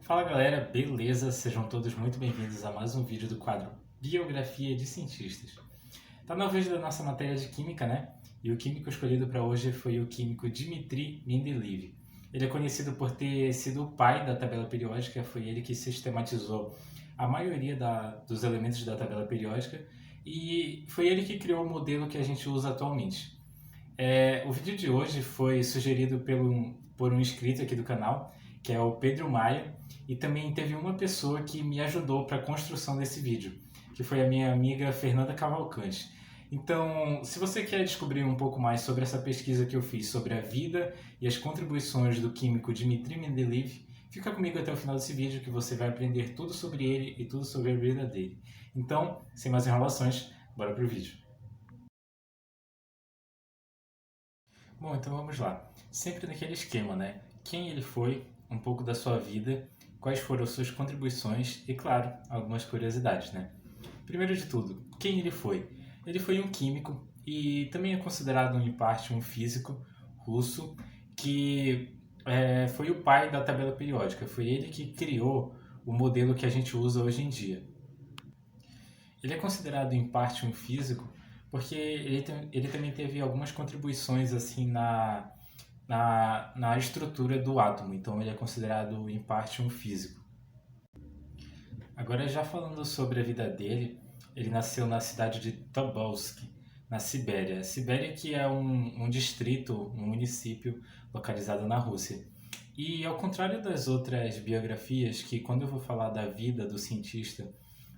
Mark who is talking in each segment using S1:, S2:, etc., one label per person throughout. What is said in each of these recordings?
S1: Fala galera, beleza? Sejam todos muito bem-vindos a mais um vídeo do quadro Biografia de Cientistas. Tá na vez da nossa matéria de Química, né? E o químico escolhido para hoje foi o químico Dmitri Mendeleev. Ele é conhecido por ter sido o pai da tabela periódica, foi ele que sistematizou a maioria dos elementos da tabela periódica e foi ele que criou o modelo que a gente usa atualmente. O vídeo de hoje foi sugerido por um inscrito aqui do canal, que é o Pedro Maia, e também teve uma pessoa que me ajudou para a construção desse vídeo, que foi a minha amiga Fernanda Cavalcante. Então, se você quer descobrir um pouco mais sobre essa pesquisa que eu fiz sobre a vida e as contribuições do químico Dmitri Mendeleev, fica comigo até o final desse vídeo que você vai aprender tudo sobre ele e tudo sobre a vida dele. Então, sem mais enrolações, bora pro vídeo. Bom, então vamos lá. Sempre naquele esquema, né? Quem ele foi, um pouco da sua vida, quais foram suas contribuições e, claro, algumas curiosidades, né? Primeiro de tudo, quem ele foi? Ele foi um químico e também é considerado em parte um físico russo que foi o pai da tabela periódica. Foi ele que criou o modelo que a gente usa hoje em dia. Ele é considerado em parte um físico porque ele também teve algumas contribuições assim na estrutura do átomo, então ele é considerado em parte um físico. Agora, já falando sobre a vida dele, ele nasceu na cidade de Tobolsk, na Sibéria. Sibéria que é um distrito, um município localizado na Rússia. E ao contrário das outras biografias, que quando eu vou falar da vida do cientista,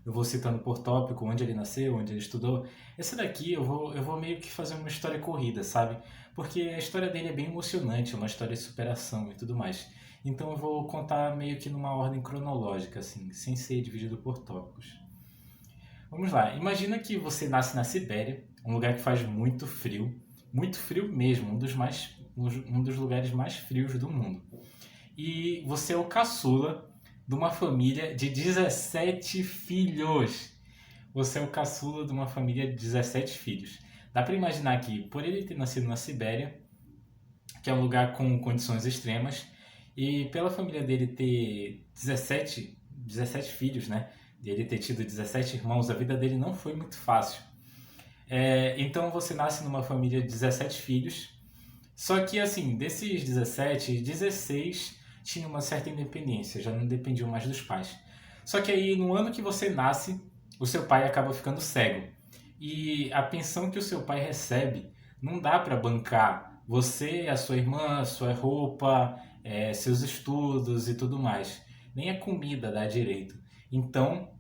S1: eu vou citando por tópico onde ele nasceu, onde ele estudou, essa daqui eu vou meio que fazer uma história corrida, sabe? Porque a história dele é bem emocionante, é uma história de superação e tudo mais. Então eu vou contar meio que numa ordem cronológica, assim, sem ser dividido por tópicos. Vamos lá, imagina que você nasce na Sibéria, um lugar que faz muito frio mesmo, um dos lugares mais frios do mundo. E você é o caçula de uma família de 17 filhos. Você é o caçula de uma família de 17 filhos. Dá para imaginar que, por ele ter nascido na Sibéria, que é um lugar com condições extremas, e pela família dele ter 17 filhos, né? De ele ter tido 17 irmãos, a vida dele não foi muito fácil. Então você nasce numa família de 17 filhos, só que assim, desses 17, 16 tinham uma certa independência, já não dependiam mais dos pais. Só que aí no ano que você nasce, o seu pai acaba ficando cego. E a pensão que o seu pai recebe não dá para bancar você, a sua irmã, a sua roupa, seus estudos e tudo mais. Nem a comida dá direito. Então,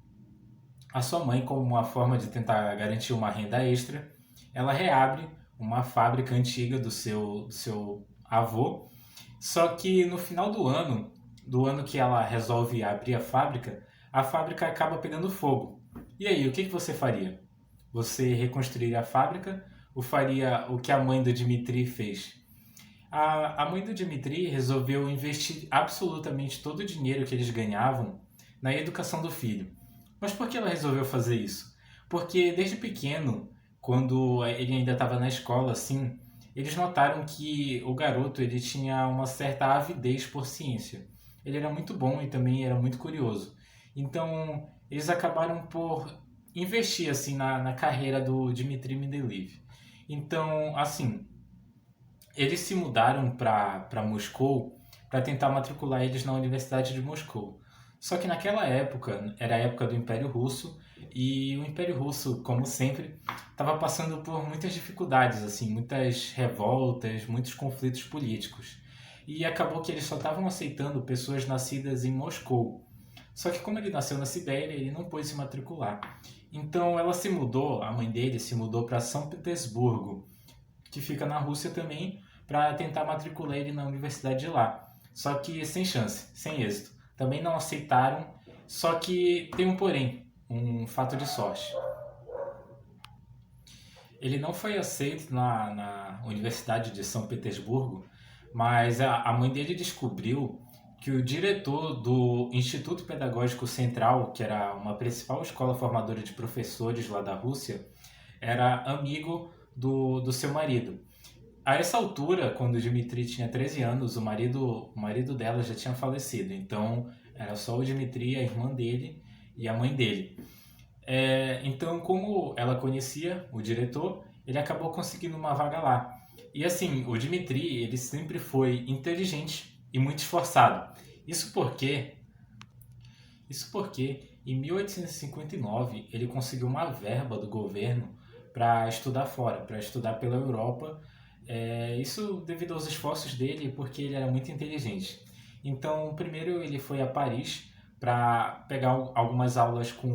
S1: a sua mãe, como uma forma de tentar garantir uma renda extra, ela reabre uma fábrica antiga do seu avô. Só que no final do ano que ela resolve abrir a fábrica acaba pegando fogo. E aí, o que você faria? Você reconstruiria a fábrica ou faria o que a mãe do Dmitri fez? A mãe do Dmitri resolveu investir absolutamente todo o dinheiro que eles ganhavam na educação do filho. Mas por que ela resolveu fazer isso? Porque desde pequeno, quando ele ainda estava na escola, assim, eles notaram que o garoto ele tinha uma certa avidez por ciência. Ele era muito bom e também era muito curioso. Então, eles acabaram por investir assim na carreira do Dmitri Mendeleev. Então, assim, eles se mudaram para Moscou para tentar matricular eles na Universidade de Moscou. Só que naquela época, era a época do Império Russo, e o Império Russo, como sempre, estava passando por muitas dificuldades, assim, muitas revoltas, muitos conflitos políticos. E acabou que eles só estavam aceitando pessoas nascidas em Moscou. Só que como ele nasceu na Sibéria, ele não pôde se matricular. Então ela se mudou, a mãe dele se mudou para São Petersburgo, que fica na Rússia também, para tentar matricular ele na universidade de lá. Só que sem chance, sem êxito. Também não aceitaram, só que tem um porém, um fato de sorte. Ele não foi aceito na Universidade de São Petersburgo, mas a mãe dele descobriu que o diretor do Instituto Pedagógico Central, que era uma principal escola formadora de professores lá da Rússia, era amigo do seu marido. A essa altura, quando o Dmitri tinha 13 anos, o marido dela já tinha falecido. Então, Era só o Dmitri, a irmã dele e a mãe dele. Então, como ela conhecia o diretor, ele acabou conseguindo uma vaga lá. E assim, o Dmitri, ele sempre foi inteligente e muito esforçado. Isso porque, isso porque em 1859 ele conseguiu uma verba do governo para estudar fora, para estudar pela Europa. Isso devido aos esforços dele, porque ele era muito inteligente. Então, primeiro ele foi a Paris para pegar algumas aulas com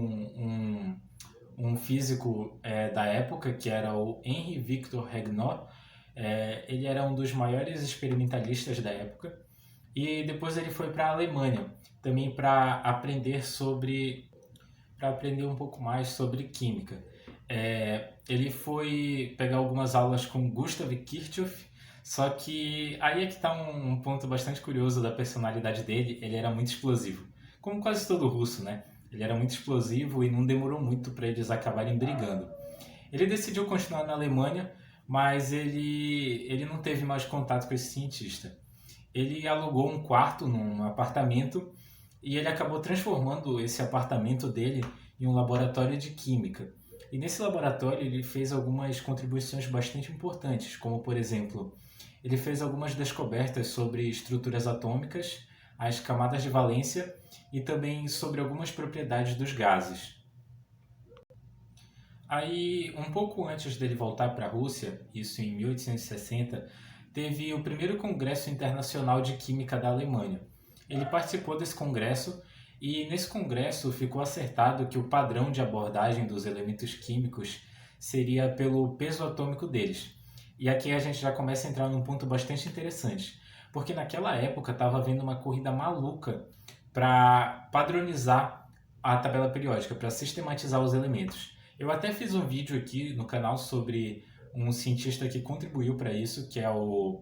S1: um físico da época, que era o Henri Victor Regnault. Ele era um dos maiores experimentalistas da época. E depois ele foi para a Alemanha, também para aprender um pouco mais sobre química. Ele foi pegar algumas aulas com Gustav Kirchhoff, só que aí é que está um ponto bastante curioso da personalidade dele. Ele era muito explosivo, como quase todo russo, né? Ele era muito explosivo e não demorou muito para eles acabarem brigando. Ele decidiu continuar na Alemanha, mas ele não teve mais contato com esse cientista. Ele alugou um quarto num apartamento e ele acabou transformando esse apartamento dele em um laboratório de química. E nesse laboratório ele fez algumas contribuições bastante importantes, como por exemplo, ele fez algumas descobertas sobre estruturas atômicas, as camadas de valência e também sobre algumas propriedades dos gases. Aí, um pouco antes dele voltar para a Rússia, isso em 1860, teve o primeiro Congresso Internacional de Química da Alemanha. Ele participou desse congresso e nesse congresso ficou acertado que o padrão de abordagem dos elementos químicos seria pelo peso atômico deles. E aqui a gente já começa a entrar num ponto bastante interessante, porque naquela época estava havendo uma corrida maluca para padronizar a tabela periódica, para sistematizar os elementos. Eu até fiz um vídeo aqui no canal sobre um cientista que contribuiu para isso, que é o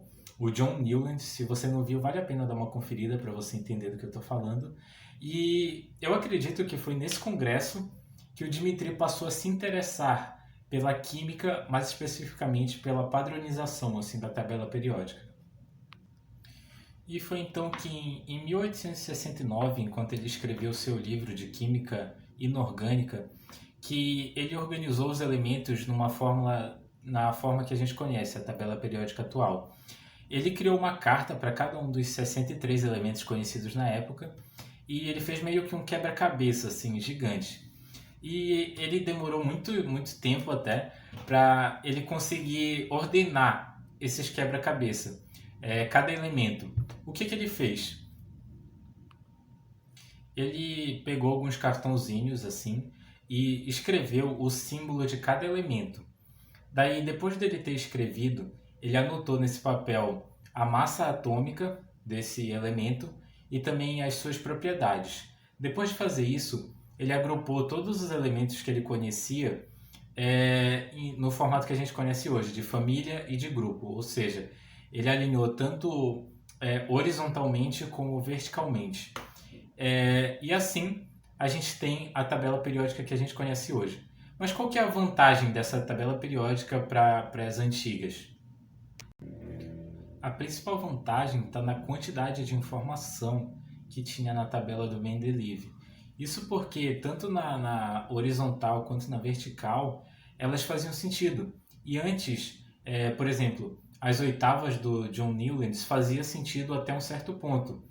S1: John Newland. Se você não viu, vale a pena dar uma conferida para você entender do que eu estou falando. E eu acredito que foi nesse congresso que o Dmitri passou a se interessar pela química, mais especificamente pela padronização assim, da tabela periódica. E foi então que em 1869, enquanto ele escreveu seu livro de química inorgânica, que ele organizou os elementos numa fórmula, na forma que a gente conhece, a tabela periódica atual. Ele criou uma carta para cada um dos 63 elementos conhecidos na época e ele fez meio que um quebra-cabeça assim, gigante. E ele demorou muito tempo até para ele conseguir ordenar esses quebra-cabeça, cada elemento. O que ele fez? Ele pegou alguns cartãozinhos assim e escreveu o símbolo de cada elemento. Daí, depois dele ter escrevido, ele anotou nesse papel a massa atômica desse elemento e também as suas propriedades. Depois de fazer isso, ele agrupou todos os elementos que ele conhecia no formato que a gente conhece hoje, de família e de grupo. Ou seja, ele alinhou tanto horizontalmente como verticalmente. E assim a gente tem a tabela periódica que a gente conhece hoje. Mas qual que é a vantagem dessa tabela periódica para as antigas? A principal vantagem está na quantidade de informação que tinha na tabela do Mendeleev. Isso porque tanto na horizontal quanto na vertical elas faziam sentido. E antes, por exemplo, as oitavas do John Newland fazia sentido até um certo ponto.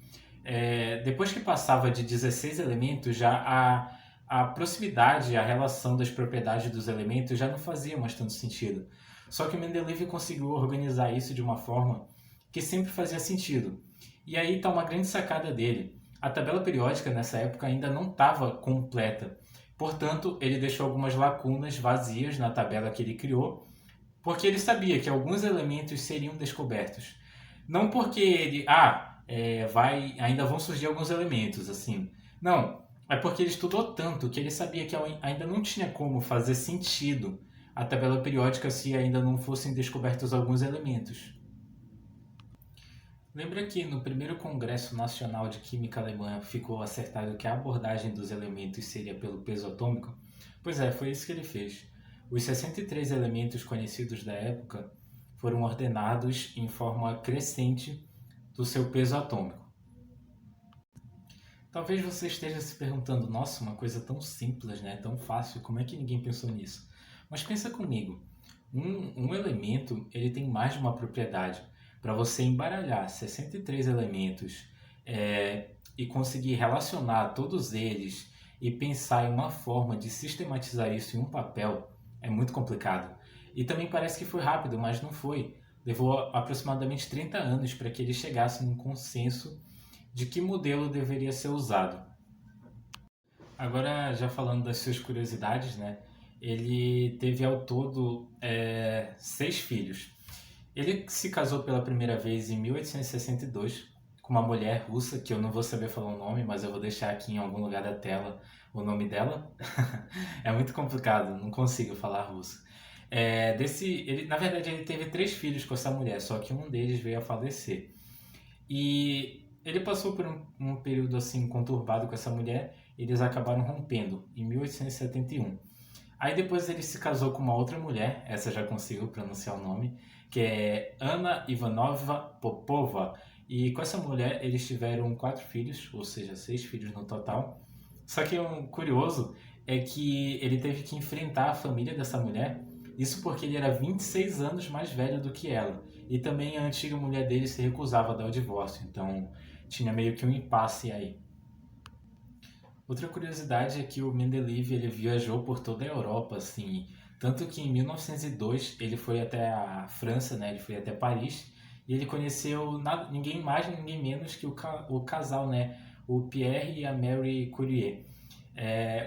S1: Depois que passava de 16 elementos, já a proximidade, a relação das propriedades dos elementos já não fazia mais tanto sentido. Só que o Mendeleev conseguiu organizar isso de uma forma que sempre fazia sentido. E aí está uma grande sacada dele. A tabela periódica nessa época ainda não estava completa. Portanto, ele deixou algumas lacunas vazias na tabela que ele criou, porque ele sabia que alguns elementos seriam descobertos. Não porque ele, ainda vão surgir alguns elementos, assim. Não, é porque ele estudou tanto que ele sabia que ainda não tinha como fazer sentido a tabela periódica se ainda não fossem descobertos alguns elementos. Lembra que no primeiro Congresso Nacional de Química Alemã ficou acertado que a abordagem dos elementos seria pelo peso atômico? Pois é, foi isso que ele fez. Os 63 elementos conhecidos da época foram ordenados em forma crescente do seu peso atômico. Talvez você esteja se perguntando, nossa, uma coisa tão simples, né? Tão fácil, como é que ninguém pensou nisso? Mas pensa comigo, um elemento ele tem mais de uma propriedade. Para você embaralhar 63 elementos e conseguir relacionar todos eles e pensar em uma forma de sistematizar isso em um papel, é muito complicado. E também parece que foi rápido, mas não foi. Levou aproximadamente 30 anos para que ele chegasse num consenso de que modelo deveria ser usado. Agora, já falando das suas curiosidades, né? Ele teve ao todo 6 filhos. Ele se casou pela primeira vez em 1862 com uma mulher russa, que eu não vou saber falar o nome, mas eu vou deixar aqui em algum lugar da tela o nome dela. É muito complicado, não consigo falar russo. Na verdade, ele teve 3 filhos com essa mulher, só que um deles veio a falecer. E ele passou por um período assim conturbado com essa mulher, e eles acabaram rompendo em 1871. Aí depois ele se casou com uma outra mulher, essa eu já consigo pronunciar o nome, que é Anna Ivanovna Popova. E com essa mulher eles tiveram 4 filhos, ou seja, 6 filhos no total. Só que um curioso é que ele teve que enfrentar a família dessa mulher, isso porque ele era 26 anos mais velho do que ela. E também a antiga mulher dele se recusava a dar o divórcio, então tinha meio que um impasse aí. Outra curiosidade é que o Mendeleev ele viajou por toda a Europa, assim, tanto que em 1902 ele foi até a França, né? Ele foi até Paris e ele conheceu ninguém mais, ninguém menos que o casal, né? O Pierre e a Marie Curie.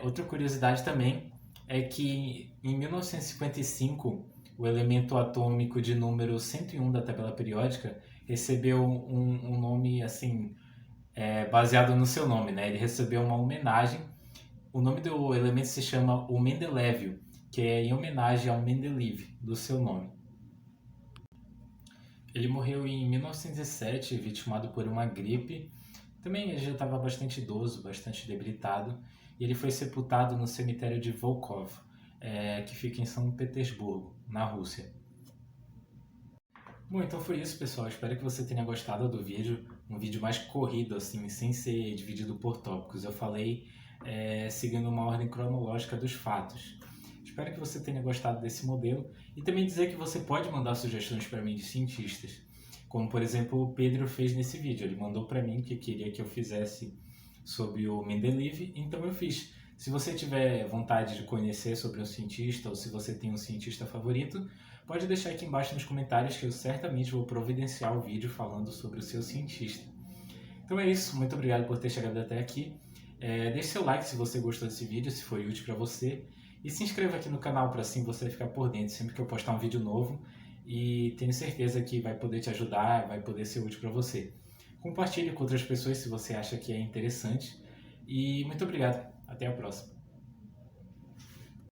S1: Outra curiosidade também é que em 1955 o elemento atômico de número 101 da tabela periódica recebeu um nome assim baseado no seu nome, né? Ele recebeu uma homenagem. O nome do elemento se chama o Mendelévio, que é em homenagem ao Mendeleev, do seu nome. Ele morreu em 1907, vitimado por uma gripe. Também ele já estava bastante idoso, bastante debilitado, e ele foi sepultado no cemitério de Volkov, que fica em São Petersburgo, na Rússia. Bom, então foi isso, pessoal. Espero que você tenha gostado do vídeo. Um vídeo mais corrido, assim, sem ser dividido por tópicos. Eu falei seguindo uma ordem cronológica dos fatos. Espero que você tenha gostado desse modelo e também dizer que você pode mandar sugestões para mim de cientistas. Como, por exemplo, o Pedro fez nesse vídeo. Ele mandou para mim que queria que eu fizesse sobre o Mendeleev, então eu fiz. Se você tiver vontade de conhecer sobre um cientista ou se você tem um cientista favorito, pode deixar aqui embaixo nos comentários que eu certamente vou providenciar o vídeo falando sobre o seu cientista. Então é isso, muito obrigado por ter chegado até aqui. Deixe seu like se você gostou desse vídeo, se foi útil para você. E se inscreva aqui no canal para assim você ficar por dentro sempre que eu postar um vídeo novo. E tenho certeza que vai poder te ajudar, vai poder ser útil para você. Compartilhe com outras pessoas se você acha que é interessante. E muito obrigado. Até a próxima.